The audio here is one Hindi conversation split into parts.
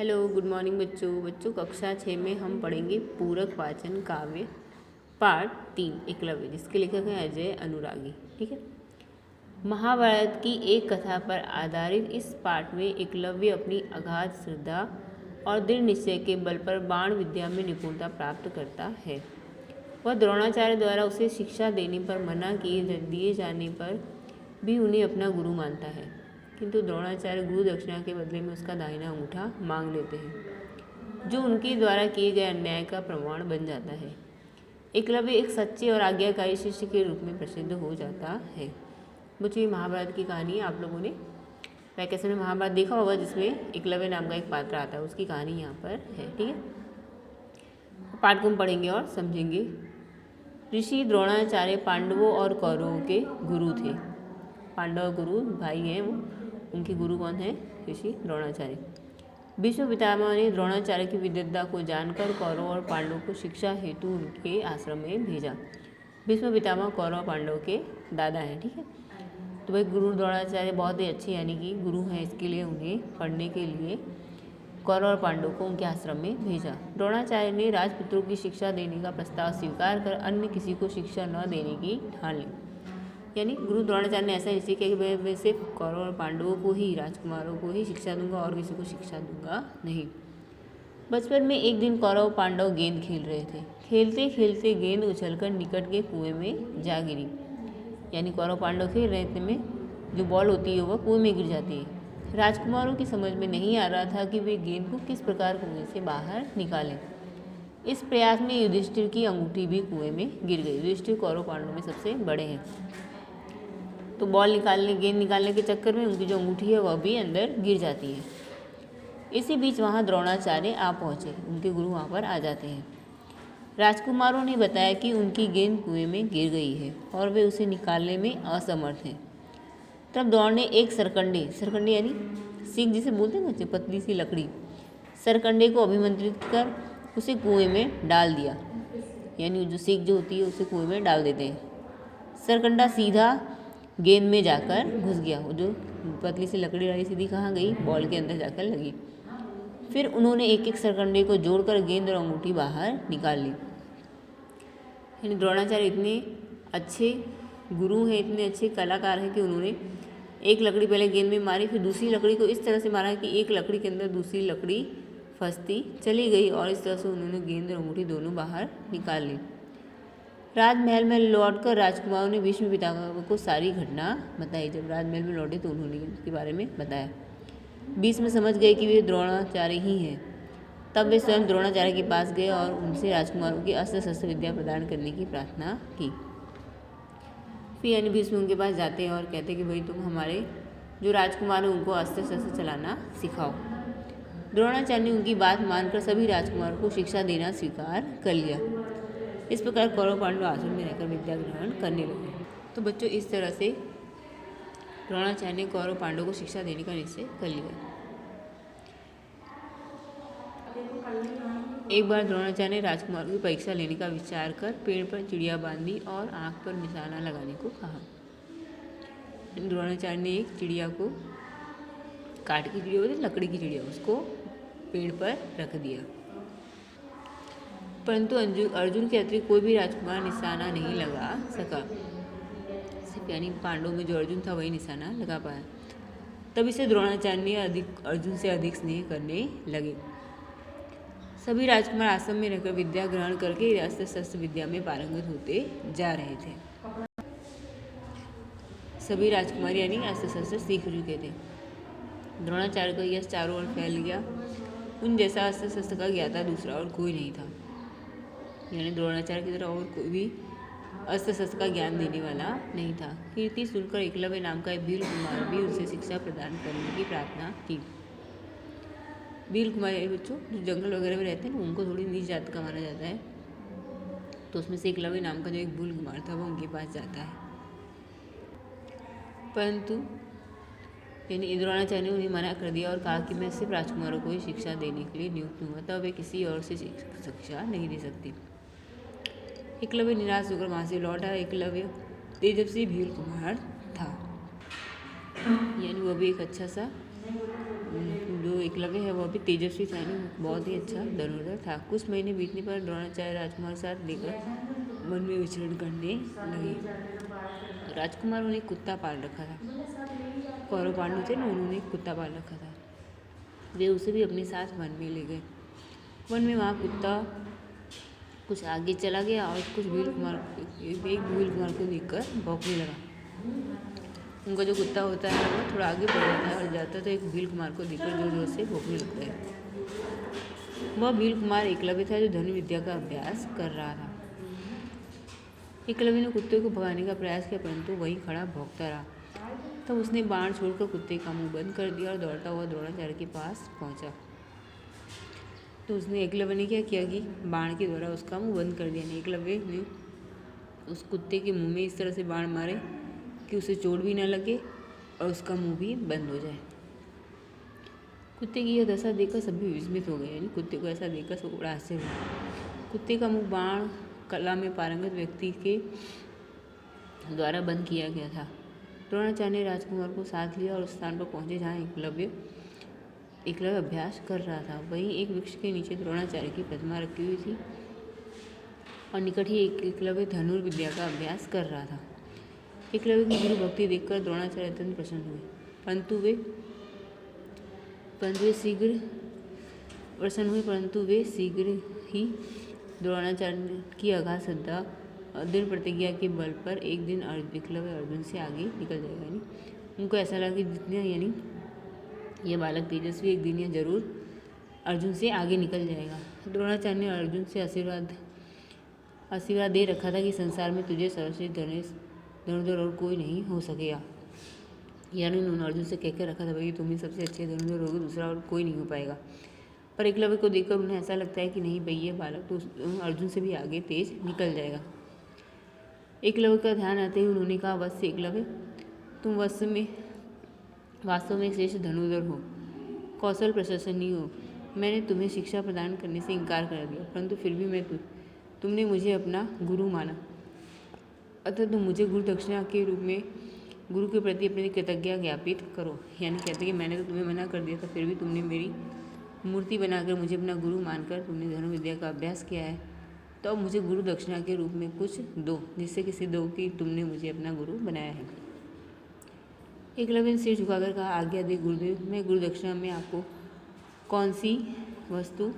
हेलो, गुड मॉर्निंग बच्चों कक्षा 6 में हम पढ़ेंगे पूरक वाचन काव्य पार्ट 3 एकलव्य, जिसके लेखक हैं अजय अनुरागी। ठीक है। महाभारत की एक कथा पर आधारित इस पाठ में एकलव्य अपनी अगाध श्रद्धा और दृढ़ निश्चय के बल पर बाण विद्या में निपुणता प्राप्त करता है। वह द्रोणाचार्य द्वारा उसे शिक्षा देने पर मना दिए जाने पर भी उन्हें अपना गुरु मानता है, किंतु द्रोणाचार्य गुरु दक्षिणा के बदले में उसका दाहिना अंगूठा मांग लेते हैं, जो उनके द्वारा किए गए अन्याय का प्रमाण बन जाता है। एकलव्य एक सच्चे और आज्ञाकारी शिष्य के रूप में प्रसिद्ध हो जाता है। बच्चों, ये महाभारत की कहानी है। आप लोगों ने वैकेशन में महाभारत देखा होगा, जिसमें एकलव्य नाम का एक पात्र आता है, उसकी कहानी यहाँ पर है। ठीक है। पाठ को हम पढ़ेंगे और समझेंगे। ऋषि द्रोणाचार्य पांडवों और कौरवों के गुरु थे। पांडव गुरु भाई हैं वो, उनके गुरु कौन है? ऋषि द्रोणाचार्य। भीष्म पितामह ने द्रोणाचार्य की विद्वता को जानकर कौरव और पांडवों को शिक्षा हेतु उनके आश्रम में भेजा। भीष्म पितामह कौरव पांडव के दादा हैं। ठीक है। तो भाई गुरु द्रोणाचार्य बहुत ही अच्छे यानी कि गुरु हैं, इसके लिए उन्हें पढ़ने के लिए कौरव और पांडव को उनके आश्रम में भेजा। द्रोणाचार्य ने राजपुत्रों की शिक्षा देने का प्रस्ताव स्वीकार कर अन्य किसी को शिक्षा न देने की ठान ली। यानी गुरु द्रोणाचार्य ने ऐसा निश्चय किया कि मैं सिर्फ कौरव और पांडवों को ही, राजकुमारों को ही शिक्षा दूंगा और किसी को शिक्षा दूंगा नहीं। बचपन में एक दिन कौरव पांडव गेंद खेल रहे थे। खेलते खेलते गेंद उछलकर निकट के कुएं में जा गिरी। यानी कौरव पांडव खेल रहे थे में जो बॉल होती है वह कुएं में गिर जाती है। राजकुमारों की समझ में नहीं आ रहा था कि वे गेंद को किस प्रकार कुएं से बाहर निकालें। इस प्रयास में युधिष्ठिर की अंगूठी भी कुएं में गिर गई। युधिष्ठिर कौरव पांडव में सबसे बड़े हैं, तो गेंद निकालने के चक्कर में उनकी जो अंगूठी है वह भी अंदर गिर जाती है। इसी बीच वहाँ द्रोणाचार्य आ पहुँचे। उनके गुरु वहाँ पर आ जाते हैं। राजकुमारों ने बताया कि उनकी गेंद कुएं में गिर गई है और वे उसे निकालने में असमर्थ हैं। तब द्रोण ने एक सरकंडे यानी सीख जिसे बोलते हैं बच्चे, पतली सी लकड़ी, सरकंडे को अभिमंत्रित कर उसे कुएं में डाल दिया। यानी जो सीख जो होती है उसे कुएं में डाल देते हैं। सरकंडा सीधा गेंद में जाकर घुस गया। वो जो पतली सी लकड़ी वाली सीधी कहाँ गई? बॉल के अंदर जाकर लगी। फिर उन्होंने एक एक सरकंडे को जोड़कर गेंद और अंगूठी बाहर निकाल ली। यानी द्रोणाचार्य इतने अच्छे गुरु हैं, इतने अच्छे कलाकार हैं कि उन्होंने एक लकड़ी पहले गेंद में मारी, फिर दूसरी लकड़ी को इस तरह से मारा कि एक लकड़ी के अंदर दूसरी लकड़ी फंसती चली गई और इस तरह से उन्होंने गेंद और अंगूठी दोनों बाहर निकाल ली। राजमहल में लौटकर राजकुमारों ने भीष्म पितामह को सारी घटना बताई। जब राजमहल में लौटे तो उन्होंने इसके बारे में बताया। भीष्म समझ गए कि वे द्रोणाचार्य ही हैं। तब वे स्वयं द्रोणाचार्य के पास गए और उनसे राजकुमारों की अस्त्र शस्त्र विद्या प्रदान करने की प्रार्थना की। फिर यानी भीष्म उनके पास जाते हैं और कहते हैं कि भाई तुम हमारे जो राजकुमार हैं उनको अस्त्र शस्त्र चलाना सिखाओ। द्रोणाचार्य ने उनकी बात मानकर सभी राजकुमारों को शिक्षा देना स्वीकार कर लिया। इस प्रकार कौरव पांडव आश्रम में रहकर विद्या ग्रहण करने लगे। तो बच्चों, इस तरह से द्रोणाचार्य ने कौरव पांडव को शिक्षा देने का निश्चय कर लिया। एक बार द्रोणाचार्य ने राजकुमारों की परीक्षा लेने का विचार कर पेड़ पर चिड़िया बांधी और आंख पर निशाना लगाने को कहा। द्रोणाचार्य ने एक चिड़िया को, काठ की चिड़िया होती है, लकड़ी की चिड़िया, उसको पेड़ पर रख दिया। परंतु अर्जुन के अतिरिक्त कोई भी राजकुमार निशाना नहीं लगा सका। सिर्फ यानी पांडवों में जो अर्जुन था वही निशाना लगा पाया। तब इसे द्रोणाचार्य ने अर्जुन से अधिक स्नेह करने लगे। सभी राजकुमार आश्रम में रहकर विद्या ग्रहण करके अस्त्र शस्त्र विद्या में पारंगत होते जा रहे थे। सभी राजकुमार यानी अस्त्र शस्त्र सीख चुके थे। द्रोणाचार्य का यश चारों ओर फैल गया। उन जैसा अस्त्र शस्त्र का ज्ञाता दूसरा और कोई नहीं था। यानी द्रोणाचार्य की तरह और कोई भी अस्त्र शस्त्र का ज्ञान देने वाला नहीं था। कीर्ति सुनकर एकलव्य नाम का भील कुमार भी उनसे शिक्षा प्रदान करने की प्रार्थना की। भील कुमार बच्चों जो जंगल वगैरह में रहते हैं ना, उनको थोड़ी नीच जात का माना जाता है, तो उसमें से एकलव्य नाम का जो एक भील कुमार था वो उनके पास जाता है। परंतु यानी द्रोणाचार्य ने उन्हें मना कर दिया और कहा कि मैं सिर्फ राजकुमारों को ही शिक्षा देने के लिए नियुक्त हूँ, तब वे किसी और से शिक्षा नहीं दे सकती। एकलव्य निराश होकर वहाँ से लौटा। एकलव्य तेजस्वी भील कुमार था, यानी वह भी एक अच्छा सा जो एकलव्य है वह भी तेजस्वी सैनिक, बहुत ही अच्छा धनुर्धर था। कुछ महीने बीतने पर द्रोणाचार्य राजकुमार साथ लेकर वन में विचरण करने लगे। राजकुमारों ने कुत्ता पाल रखा था। कौरव पांडु थे ना, उन्होंने एक कुत्ता पाल रखा था। वे उसे भी अपने साथ वन में ले गए। वन में वहाँ कुत्ता कुछ आगे चला गया और एक भील कुमार को देखकर भौंकने लगा। उनका जो कुत्ता होता है वो थोड़ा आगे बढ़ जाता है और जाता है तो एक भील कुमार को देखकर जोर जोर से भौंकने लगता है। वह भील कुमार एकलव्य था जो धनुर्विद्या का अभ्यास कर रहा था। एकलव्य ने कुत्ते को भगाने का प्रयास किया परंतु वही खड़ा भौंकता रहा। तब उसने बाण छोड़कर कुत्ते का मुंह बंद कर दिया और दौड़ता हुआ द्रोणाचार्य के पास पहुंचा। तो उसने एकलव्य ने क्या किया कि बाण के द्वारा उसका मुंह बंद कर दिया। एकलव्य ने उस कुत्ते के मुंह में इस तरह से बाण मारे कि उसे चोट भी न लगे और उसका मुंह भी बंद हो जाए। कुत्ते की यह दशा देखकर सभी विस्मित हो गए, यानी कुत्ते को ऐसा देखकर सब बड़ा आश्चर्य हुआ। कुत्ते का मुंह बाण कला में पारंगत व्यक्ति के द्वारा बंद किया गया था। द्रोणाचार्य ने राजकुमार को साथ लिया और उस स्थान पर पहुंचे जहाँ एकलव्य अभ्यास कर रहा था। वहीं एक वृक्ष के नीचे द्रोणाचार्य की प्रतिमा रखी हुई थी और निकट ही एकलव्य धनुर्विद्या का अभ्यास कर रहा था। एकलव्य की गुरु भक्ति देखकर द्रोणाचार्य अत्यंत प्रसन्न हुए, परंतु वे शीघ्र ही द्रोणाचार्य की अगाध श्रद्धा और दृढ़ प्रतिज्ञा के बल पर एक दिन एकलव्य अर्जुन से आगे निकल जाएगा। यानी उनको ऐसा लगा कि जितने यानी यह बालक तेजस्वी एक दिन यह जरूर अर्जुन से आगे निकल जाएगा। द्रोणाचार्य ने अर्जुन से आशीर्वाद दे रखा था कि संसार में तुझे सर्वश्रेष्ठ धनुर्धर और कोई नहीं हो सकेगा। यानी उन्होंने अर्जुन से कहकर रखा था भाई तुम ही सबसे अच्छे धनुर्धर होगे, दूसरा और कोई नहीं हो पाएगा। पर एकलव्य को देखकर उन्हें ऐसा लगता है कि नहीं भाई ये बालक तो अर्जुन से भी आगे तेज निकल जाएगा। एकलव्य का ध्यान आते ही उन्होंने कहा वत्स एकलव्य, तुम वास्तव में श्रेष्ठ धनुर्धर हो, कौशल प्रशंसनीय हो। मैंने तुम्हें शिक्षा प्रदान करने से इनकार कर दिया, परंतु फिर भी तुमने मुझे अपना गुरु माना, अतः तुम मुझे गुरु दक्षिणा के रूप में गुरु के प्रति अपनी कृतज्ञता ज्ञापित करो। यानी कहते कि मैंने तो तुम्हें मना कर दिया था, फिर भी तुमने मेरी मूर्ति बनाकर मुझे अपना गुरु मानकर तुमने धनुर्विद्या का अभ्यास किया है, तो अब मुझे गुरु दक्षिणा के रूप में कुछ दो, जिससे किसी दो कि तुमने मुझे अपना गुरु बनाया है। एकलव्य ने सिर झुकाकर कहा आज्ञा दे गुरुदेव, मैं गुरु दक्षिणा में आपको कौन सी वस्तु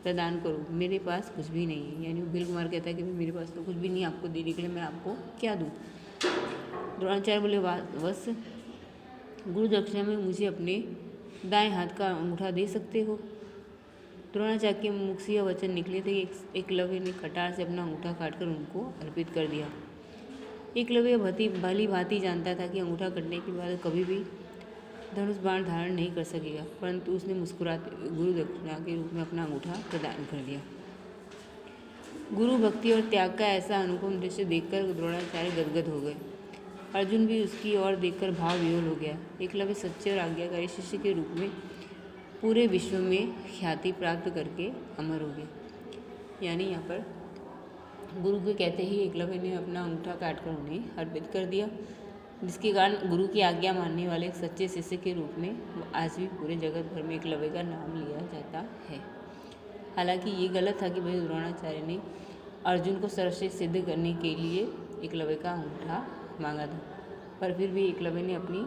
प्रदान करूं, मेरे पास कुछ भी नहीं है। यानी भील कुमार कहता है कि मेरे पास तो कुछ भी नहीं आपको देने के लिए, मैं आपको क्या दूं। द्रोणाचार्य बोले बस गुरु दक्षिणा में मुझे अपने दाएं हाथ का अंगूठा दे सकते हो। द्रोणाचार्य के मुख से यह वचन निकले थे कि एकलव्य ने कटार से अपना अंगूठा काटकर उनको अर्पित कर दिया। एकलव्य भली भांति जानता था कि अंगूठा कटने के बाद कभी भी धनुष बाण धारण नहीं कर सकेगा, परंतु उसने मुस्कुराते गुरु दक्षिणा के रूप में अपना अंगूठा प्रदान कर दिया। गुरु भक्ति और त्याग का ऐसा अनुपम दृश्य देखकर द्रोणाचार्य गदगद हो गए। अर्जुन भी उसकी ओर देखकर भाव विह्वल हो गया। एकलव्य सच्चे और आज्ञाकारी शिष्य के रूप में पूरे विश्व में ख्याति प्राप्त करके अमर हो गया। यानी यहाँ पर गुरु के कहते ही एकलव्य ने अपना अंगूठा काटकर उन्हें अर्पित कर दिया, जिसके कारण गुरु की आज्ञा मानने वाले एक सच्चे शिष्य के रूप में आज भी पूरे जगत भर में एकलव्य का नाम लिया जाता है। हालांकि ये गलत था कि भाई द्रोणाचार्य ने अर्जुन को सर्वश्रेष्ठ सिद्ध करने के लिए एकलव्य का अंगूठा मांगा था, पर फिर भी एकलव्य ने अपनी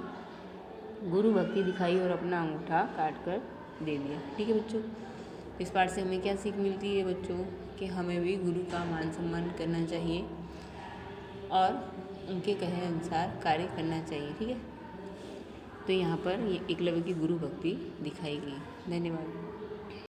गुरु भक्ति दिखाई और अपना अंगूठा काट कर दे दिया। ठीक है बच्चों, इस पाठ से हमें क्या सीख मिलती है बच्चों कि हमें भी गुरु का मान सम्मान करना चाहिए और उनके कहे अनुसार कार्य करना चाहिए। ठीक है, तो यहाँ पर ये एकलव्य की गुरु भक्ति दिखाई गई। धन्यवाद।